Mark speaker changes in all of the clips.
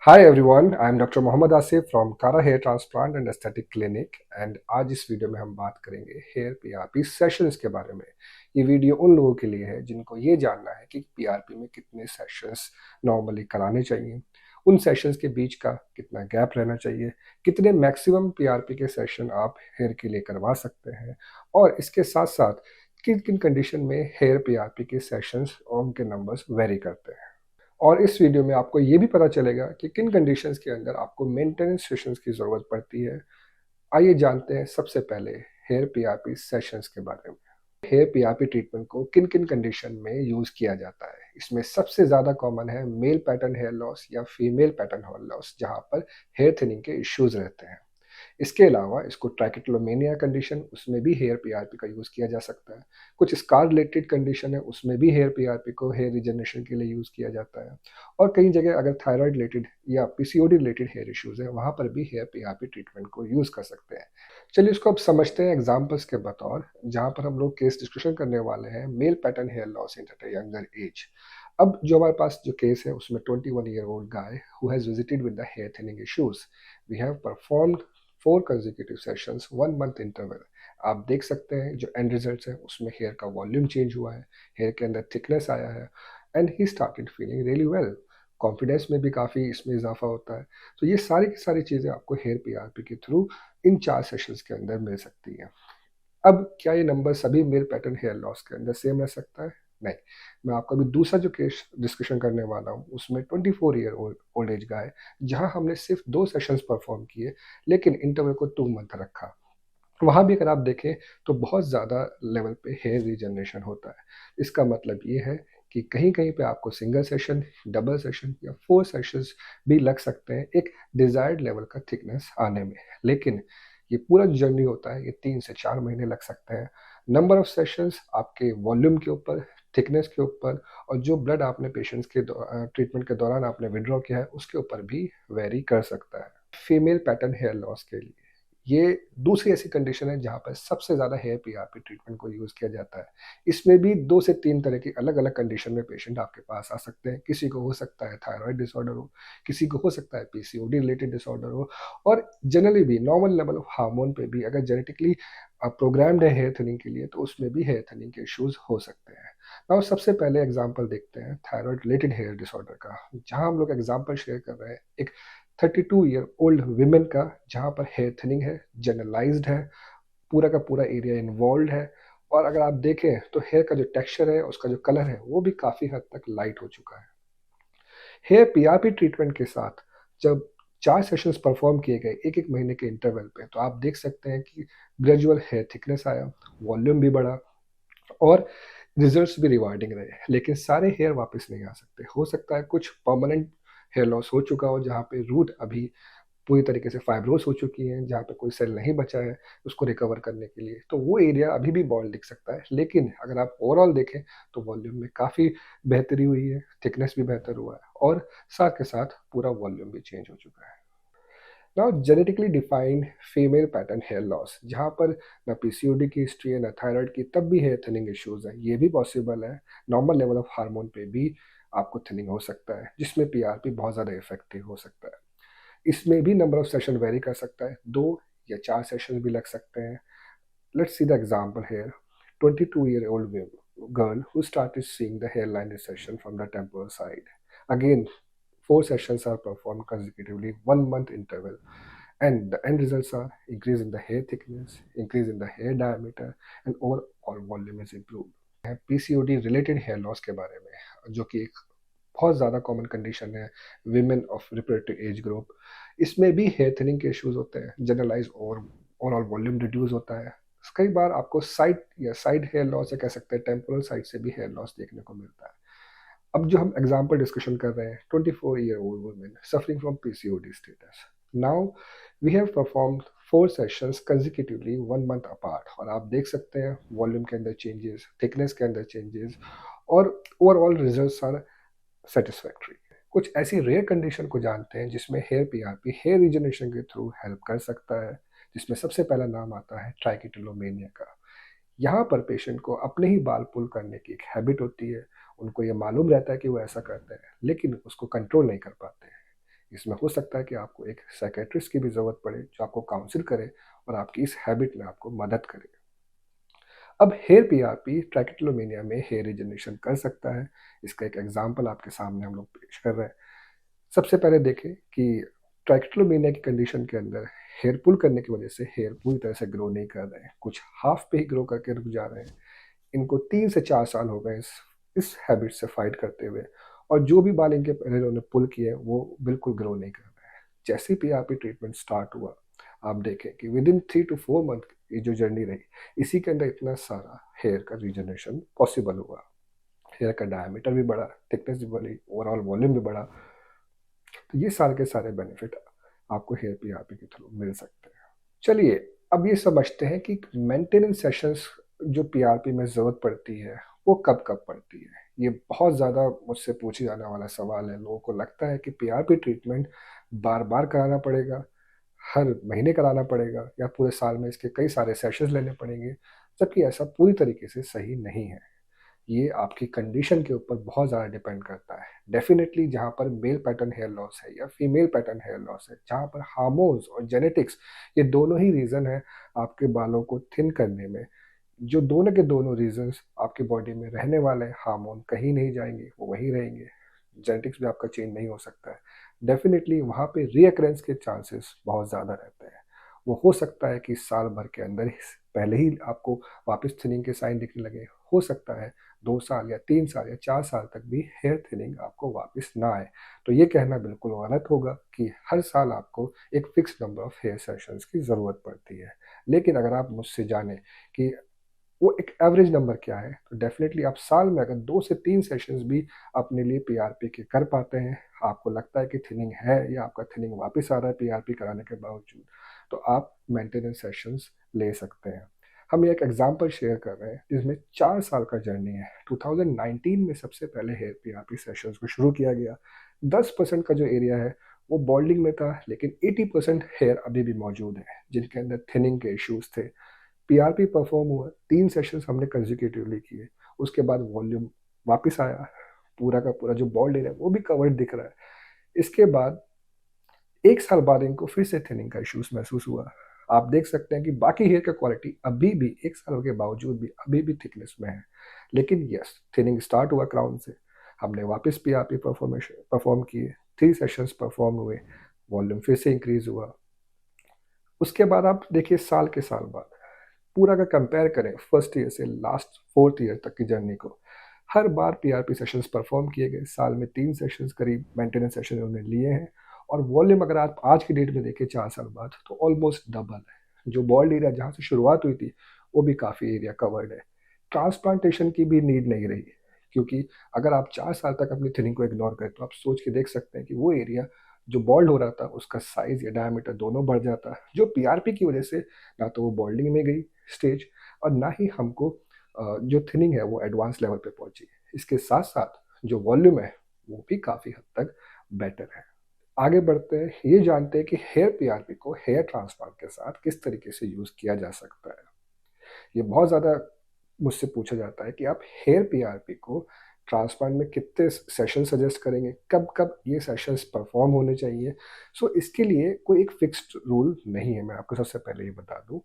Speaker 1: Hi everyone, I am doctor Mohammad Asif from Kara hair transplant and aesthetic clinic and आज इस video में हम बात करेंगे हेयर पीआरपी सेशंस के बारे में। ये वीडियो उन लोगों के लिए है जिनको ये जानना है कि पीआरपी में कितने सेशंस नॉर्मली कराने चाहिए, उन सेशंस के बीच का कितना गैप रहना चाहिए, कितने मैक्सिमम पीआरपी के सेशन आप हेयर के लिए करवा सकते हैं और इसके साथ साथ किन किन कंडीशन में हेयर पीआरपी के सेशंस और उनके नंबर्स वेरी करते हैं। और इस वीडियो में आपको ये भी पता चलेगा कि किन कंडीशंस के अंदर आपको मेंटेनेंस सेशंस की ज़रूरत पड़ती है। आइए जानते हैं सबसे पहले हेयर पीआरपी सेशंस के बारे में। हेयर पीआरपी ट्रीटमेंट को किन किन कंडीशन में यूज़ किया जाता है। इसमें सबसे ज़्यादा कॉमन है मेल पैटर्न हेयर लॉस या फीमेल पैटर्न हेयर लॉस, जहाँ पर हेयर थिनिंग के इश्यूज रहते हैं। इसके अलावा इसको ट्राइकोटिलोमेनिया कंडीशन, उसमें भी हेयर पीआरपी का यूज़ किया जा सकता है। कुछ स्कार रिलेटेड कंडीशन है, उसमें भी हेयर पीआरपी को हेयर रिजनरेशन के लिए यूज़ किया जाता है। और कई जगह अगर थायराइड रिलेटेड या पीसीओडी रिलेटेड हेयर इश्यूज है, वहाँ पर भी हेयर पीआरपी ट्रीटमेंट को यूज़ कर सकते हैं। चलिए इसको अब समझते हैं एग्जाम्पल्स के बतौर, जहाँ पर हम लोग केस डिस्कशन करने वाले हैं male pattern hair loss in younger age. अब जो हमारे पास जो केस है उसमें 21-year-old guy who has visited with the hair thinning issues. We have performed 4 consecutive sessions, 1 month interval. आप देख सकते हैं जो एंड रिजल्ट है उसमें हेयर का वॉल्यूम चेंज हुआ है, हेयर के अंदर थिकनेस आया है and he started feeling really well. Confidence में भी काफ़ी इसमें इजाफा होता है। तो ये सारी की सारी चीज़ें आपको हेयर पीआरपी के थ्रू इन 4 सेशंस के अंदर मिल सकती हैं। अब क्या ये नंबर सभी मेल पैटर्न हेयर लॉस के अंदर सेम रह सकता है? नहीं। मैं आपका अभी दूसरा जो केस डिस्कशन करने वाला हूँ उसमें 24 ईयर ओल्ड एज का है, जहाँ हमने सिर्फ 2 सेशंस परफॉर्म किए लेकिन इंटरवल को 2 मंथ रखा। वहाँ भी अगर आप देखें तो बहुत ज़्यादा लेवल पे हेयर रीजनरेशन होता है। इसका मतलब ये है कि कहीं कहीं पे आपको सिंगल सेशन, डबल सेशन या 4 सेशंस भी लग सकते हैं एक डिज़ायर्ड लेवल का थिकनेस आने में। लेकिन ये पूरा जर्नी होता है, ये 3 से 4 महीने लग सकते हैं। नंबर ऑफ सेशंस आपके वॉल्यूम के ऊपर, थिकनेस के ऊपर और जो ब्लड आपने पेशेंट्स के ट्रीटमेंट के दौरान आपने विड्रॉ किया है उसके ऊपर भी वेरी कर सकता है। फीमेल पैटर्न हेयर लॉस के लिए ये दूसरी ऐसी कंडीशन है जहाँ पर सबसे ज़्यादा हेयर पीआरपी ट्रीटमेंट को यूज़ किया जाता है। इसमें भी 2 से 3 तरह की अलग-अलग कंडीशन में पेशेंट आपके पास आ सकते हैं। किसी को हो सकता है थायराइड डिसऑर्डर हो, किसी को हो सकता है पीसीओडी रिलेटेड डिसऑर्डर हो और जनरली भी नॉर्मल लेवल ऑफ हार्मोन पे भी अगर जेनेटिकली प्रोग्राम्ड है हेयर थिनिंग के लिए, तो उसमें भी हेयर थिनिंग के इश्यूज़ हो सकते हैं। नाउ सबसे पहले एग्जांपल देखते हैं थायराइड रिलेटेड हेयर डिसऑर्डर का, जहाँ हम लोग एग्जांपल शेयर कर रहे हैं एक 32 ईयर ओल्ड वीमेन का, जहाँ पर हेयर थिनिंग है, जनरलाइज्ड है, पूरा का पूरा एरिया इन्वॉल्व है और अगर आप देखें तो हेयर का जो टेक्सचर है, उसका जो कलर है, वो भी काफ़ी हद तक लाइट हो चुका है। हेयर पीआरपी ट्रीटमेंट के साथ जब 4 सेशंस परफॉर्म किए गए एक एक महीने के इंटरवल पे, तो आप देख सकते हैं कि ग्रेजुअल हेयर थिकनेस आया, वॉल्यूम भी बढ़ा और रिजल्ट्स भी रिवार्डिंग रहे। लेकिन सारे हेयर वापस नहीं आ सकते। हो सकता है कुछ परमानेंट हेयर लॉस हो चुका हो, जहाँ पे रूट अभी पूरी तरीके से फाइब्रोस हो चुकी हैं, जहाँ पे कोई सेल नहीं बचा है उसको रिकवर करने के लिए, तो वो एरिया अभी भी बॉल्ड दिख सकता है। लेकिन अगर आप ओवरऑल देखें तो वॉल्यूम में काफ़ी बेहतरी हुई है, थिकनेस भी बेहतर हुआ है और साथ के साथ पूरा वॉल्यूम भी चेंज हो चुका है। Now genetically defined female pattern hair loss, जहाँ पर ना पीसीओडी की हिस्ट्री है ना थायराइड की, तब भी हेयर थिनिंग इश्यूज है, ये भी पॉसिबल है। नॉर्मल लेवल ऑफ हार्मोन पे भी आपको थिनिंग हो सकता है, जिसमें पीआरपी बहुत ज़्यादा इफेक्टिव हो सकता है। इसमें भी नंबर ऑफ सेशन वेरी कर सकता है, 2 या 4 सेशन भी लग सकते हैं। Let's see the example here. 22-year-old girl who started seeing the hairline recession from the temporal side. Again, 4 sessions are performed consecutively, 1 month interval, and the end results are increase in the hair thickness, increase in the hair diameter, and overall volume is improved. PCOD related hair loss के बारे में, जो कि एक बहुत ज़्यादा common condition है women of reproductive age group. इसमें भी हेयर थिनिंग के इश्यूज होते हैं, जनरलाइज और ओवरऑल वॉल्यूम रिड्यूस होता है। कई बार आपको साइड या साइड हेयर लॉस या कह सकते हैं टेम्पोरल साइड से भी हेयर लॉस देखने को मिलता है। अब जो हम एग्जाम्पल डिस्कशन कर रहे हैं, 24-year-old women suffering from PCOD status. Now we have perform 4 sessions consecutively 1 month apart और आप देख सकते हैं वॉल्यूम के अंदर चेंजेस, थिकनेस के अंदर चेंजेस और ओवरऑल रिजल्ट्स आर सेटिस्फैक्ट्री। कुछ ऐसी रेयर कंडीशन को जानते हैं जिसमें हेयर पीआरपी हेयर रिजनरेशन के थ्रू हेल्प कर सकता है, जिसमें सबसे पहला नाम आता है ट्राइकोटिलोमेनिया का। यहाँ पर पेशेंट को अपने ही बाल पुल करने की एक हैबिट होती है। उनको ये मालूम रहता है कि वो ऐसा करते हैं, लेकिन उसको कंट्रोल नहीं कर पाते हैं। इसमें हो सकता है कि आपको एक साइकेट्रिस्ट की भी ज़रूरत पड़े जो आपको काउंसिल करे और आपकी इस हैबिट में आपको मदद करे। अब हेयर पीआरपी ट्रैकिटोलोमिनिया में हेयर रिजनरेशन कर सकता है। इसका एक एग्जांपल आपके सामने हम लोग पेश कर रहे हैं। सबसे पहले देखें कि ट्रैकिटोलोमिनिया की कंडीशन के अंदर हेयर पुल करने की वजह से हेयर पूरी तरह से ग्रो नहीं कर रहे हैं, कुछ हाफ पे ही ग्रो करके रुक जा रहे हैं। इनको 3 से 4 साल हो गए इस हैबिट से फाइट करते हुए, और जो भी बाल इनके पहले इन्होंने पुल किए वो बिल्कुल ग्रो नहीं कर रहे हैं। जैसे ही पीआरपी ट्रीटमेंट स्टार्ट हुआ, आप देखें कि विद इन 3 to 4 मंथ की जो जर्नी रही, इसी के अंदर इतना सारा हेयर का रीजनरेशन पॉसिबल हुआ। हेयर का डायमीटर भी बढ़ा, थिकनेस भी बढ़ी, ओवरऑल वॉल्यूम भी बढ़ा। तो ये सारे के सारे बेनिफिट आपको हेयर पीआरपी के थ्रू मिल सकते हैं। चलिए, अब ये समझते हैं कि मेंटेनेंस सेशंस जो पीआरपी में ज़रूरत पड़ती है वो कब कब पड़ती है। ये बहुत ज़्यादा मुझसे पूछे जाने वाला सवाल है। लोगों को लगता है कि पीआरपी ट्रीटमेंट बार बार कराना पड़ेगा, हर महीने कराना पड़ेगा, या पूरे साल में इसके कई सारे सेशंस लेने पड़ेंगे, जबकि ऐसा पूरी तरीके से सही नहीं है। ये आपकी कंडीशन के ऊपर बहुत ज़्यादा डिपेंड करता है। डेफिनेटली जहाँ पर मेल पैटर्न हेयर लॉस है या फीमेल पैटर्न हेयर लॉस है, जहाँ पर हार्मोन्स और जेनेटिक्स ये दोनों ही रीज़न है आपके बालों को थिन करने में, जो दोनों के दोनों रीजंस आपकी बॉडी में रहने वाले हार्मोन कहीं नहीं जाएंगे, वो वहीं रहेंगे। जेनेटिक्स भी आपका चेंज नहीं हो सकता है। डेफिनेटली वहाँ पे रीअकरेंस के चांसेस बहुत ज़्यादा रहते हैं। वो हो सकता है कि साल भर के अंदर ही पहले ही आपको वापस थिनिंग के साइन दिखने लगे। हो सकता है 2 साल या 3 साल या 4 साल तक भी हेयर थिनिंग आपको वापस ना आए। तो ये कहना बिल्कुल गलत होगा कि हर साल आपको एक fix number of hair sessions की ज़रूरत पड़ती है। लेकिन अगर आप मुझसे जानें कि वो एक एवरेज नंबर क्या है, तो डेफिनेटली आप साल में अगर 2 से 3 सेशंस भी अपने लिए पीआरपी के कर पाते हैं, आपको लगता है कि थिनिंग है या आपका थिनिंग वापस आ रहा है पीआरपी कराने के बावजूद, तो आप मेंटेनेंस सेशंस ले सकते हैं। हम एक एग्जांपल शेयर कर रहे हैं जिसमें 4 साल का जर्नी है। 2019 में सबसे पहले हेयर पीआरपी सेशंस को शुरू किया गया। 10% का जो एरिया है वो बॉल्डिंग में था, लेकिन 80% हेयर अभी भी मौजूद है जिनके अंदर थिनिंग के इश्यूज थे। पीआरपी परफॉर्म हुआ, 3 सेशंस हमने कंजिक्यूटिवली किए। उसके बाद वॉल्यूम वापस आया, पूरा का पूरा जो बॉल्ड एरिया वो भी कवर्ड दिख रहा है। इसके बाद 1 साल बाद इनको फिर से थिनिंग का इश्यूज महसूस हुआ। आप देख सकते हैं कि बाकी हेयर का क्वालिटी अभी भी 1 साल के बावजूद भी अभी भी थिकनेस में है। लेकिन यस, थिनिंग स्टार्ट हुआ क्राउन से, हमने वापस पीआरपी परफॉर्म किए, 3 सेशंस परफॉर्म हुए, वॉल्यूम फिर से इंक्रीज हुआ। उसके बाद आप देखिए साल के साल बाद पूरा का कंपेयर करें फर्स्ट ईयर से लास्ट 4th ईयर तक की जर्नी को, हर बार पीआरपी सेशंस परफॉर्म किए गए। साल में 3 सेशंस करीब मेंटेनेंस सेशन उन्होंने लिए हैं, और वॉल्यूम अगर आप आज की डेट में देखें 4 साल बाद, तो ऑलमोस्ट डबल है। जो बॉल्ड एरिया जहाँ से शुरुआत हुई थी वो भी काफ़ी एरिया कवर्ड है। ट्रांसप्लांटेशन की भी नीड नहीं रही, क्योंकि अगर आप 4 साल तक अपनी थिनिंग को इग्नोर करें तो आप सोच के देख सकते हैं कि वो एरिया जो बॉल्ड हो रहा था उसका साइज या डायमीटर दोनों बढ़ जाता, जो पीआरपी की वजह से ना तो वो बॉल्डिंग में गई स्टेज, और ना ही हमको जो थिनिंग है वो एडवांस लेवल पे पहुंची। इसके साथ साथ जो वॉल्यूम है वो भी काफ़ी हद तक बेटर है। आगे बढ़ते हैं, ये जानते हैं कि हेयर पीआरपी को हेयर ट्रांसप्लांट के साथ किस तरीके से यूज़ किया जा सकता है। ये बहुत ज़्यादा मुझसे पूछा जाता है कि आप हेयर पीआरपी को ट्रांसप्लांट में कितने सेशन सजेस्ट करेंगे, कब कब ये सेशंस परफॉर्म होने चाहिए। सो इसके लिए कोई एक फिक्स्ड रूल नहीं है, मैं आपको सबसे पहले ये बता दूं।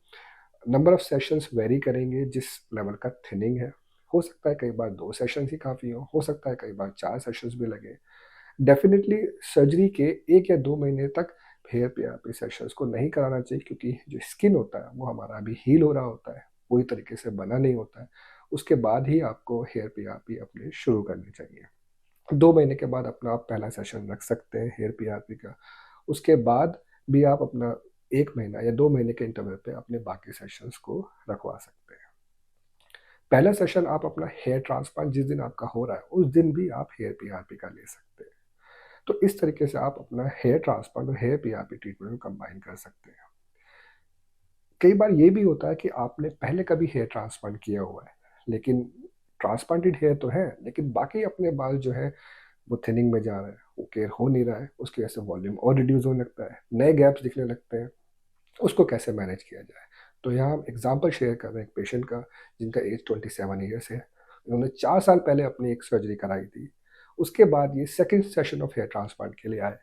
Speaker 1: नंबर ऑफ सेशंस वेरी करेंगे जिस लेवल का थिनिंग है। हो सकता है कई बार 2 सेशंस ही काफ़ी हो सकता है कई बार 4 सेशंस भी लगे। डेफिनेटली सर्जरी के 1 या 2 महीने तक हेयर पीआरपी सेशंस को नहीं कराना चाहिए, क्योंकि जो स्किन होता है वो हमारा अभी हील हो रहा होता है, पूरी तरीके से बना नहीं होता है। उसके बाद ही आपको हेयर पीआरपी अपने शुरू करनी चाहिए। 2 महीने के बाद अपना आप पहला सेशन रख सकते हैं हेयर पीआरपी का। उसके बाद भी आप अपना 1 महीना या 2 महीने के इंटरवल पे अपने बाकी सेशंस को रखवा सकते हैं। पहला सेशन आप अपना हेयर ट्रांसप्लांट जिस दिन आपका हो रहा है उस दिन भी आप हेयर पीआरपी का ले सकते हैं। तो इस तरीके से आप अपना हेयर ट्रांसप्लांट और हेयर पीआरपी ट्रीटमेंट को कंबाइन कर सकते हैं। कई बार ये भी होता है कि आपने पहले कभी हेयर ट्रांसप्लांट किया हुआ है, लेकिन ट्रांसप्लांटेड हेयर तो है, लेकिन बाकी अपने बाल जो है वो थिनिंग में जा रहा है, वो केयर हो नहीं रहा है, उसकी वजह से वॉल्यूम और रिड्यूस होने लगता है, नए गैप्स दिखने लगते हैं। उसको कैसे मैनेज किया जाए, तो यहाँ हम एग्जांपल शेयर कर रहे हैं एक पेशेंट का जिनका एज 27 ईयर्स है। इन्होंने 4 साल पहले अपनी एक सर्जरी कराई थी। उसके बाद ये second session of hair transplant के लिए आए।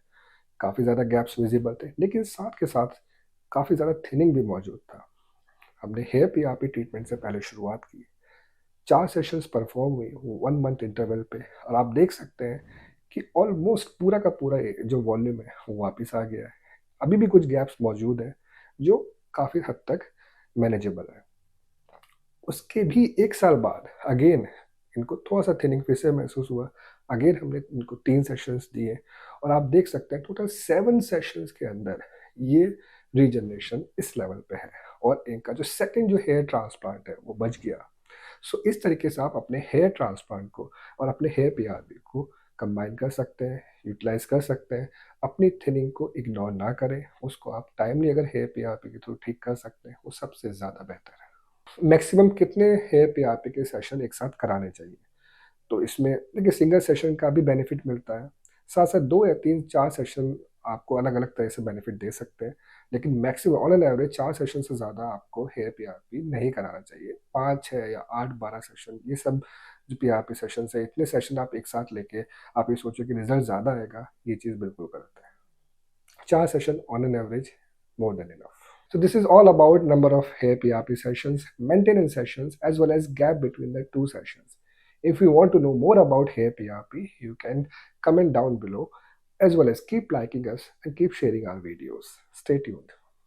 Speaker 1: काफ़ी ज़्यादा गैप्स विजिबल थे, लेकिन साथ के साथ काफ़ी ज़्यादा थिनिंग भी मौजूद था। हमने हेयर पीआरपी ट्रीटमेंट से पहले शुरुआत की, 4 सेशंस परफॉर्म हुई 1 मंथ इंटरवल पे, और आप देख सकते हैं कि ऑलमोस्ट पूरा का पूरा ये जो वॉल्यूम है वो वापस आ गया है। अभी भी कुछ गैप्स मौजूद हैं जो काफ़ी हद तक मैनेजेबल है। उसके भी 1 साल बाद अगेन इनको थोड़ा-सा थिनिंग फिर से महसूस हुआ। अगेन हमने इनको 3 सेशंस दिए, और आप देख सकते हैं टोटल 7 सेशंस के अंदर ये रीजनरेशन इस लेवल पे है, और इनका जो सेकंड जो हेयर ट्रांसप्लांट है वो बच गया। सो इस तरीके से आप अपने हेयर ट्रांसप्लांट को और अपने हेयर पीआरपी को कंबाइन कर सकते हैं, यूटिलाइज कर सकते हैं। अपनी थिनिंग को इग्नोर ना करें, उसको आप टाइमली अगर हेयर पीआरपी के थ्रू ठीक कर सकते हैं वो सबसे ज़्यादा बेहतर है। मैक्सिमम कितने हेयर पीआरपी के सेशन एक साथ कराने चाहिए? तो इसमें देखिए सिंगल सेशन का भी बेनिफिट मिलता है, साथ साथ 2 या 3 4 सेशन आपको अलग अलग तरह से बेनिफिट दे सकते हैं, लेकिन maximum on an average 4 session से ज़्यादा आपको हेयर पीआरपी नहीं कराना चाहिए। 5 6 या 8 12 सेशन, ये सब जो पीआरपी सेशन है, इतने सेशन आप एक साथ लेके आप ये सोचो कि रिजल्ट ज़्यादा आएगा, ये चीज़ बिल्कुल गलत है। 4 session on an average, more than enough. So this is all about number of hair PRP sessions, maintenance sessions, as well as gap between the two sessions. If you want to know more about hair PRP, you can comment down below, as well as keep liking us and keep sharing our videos. Stay tuned.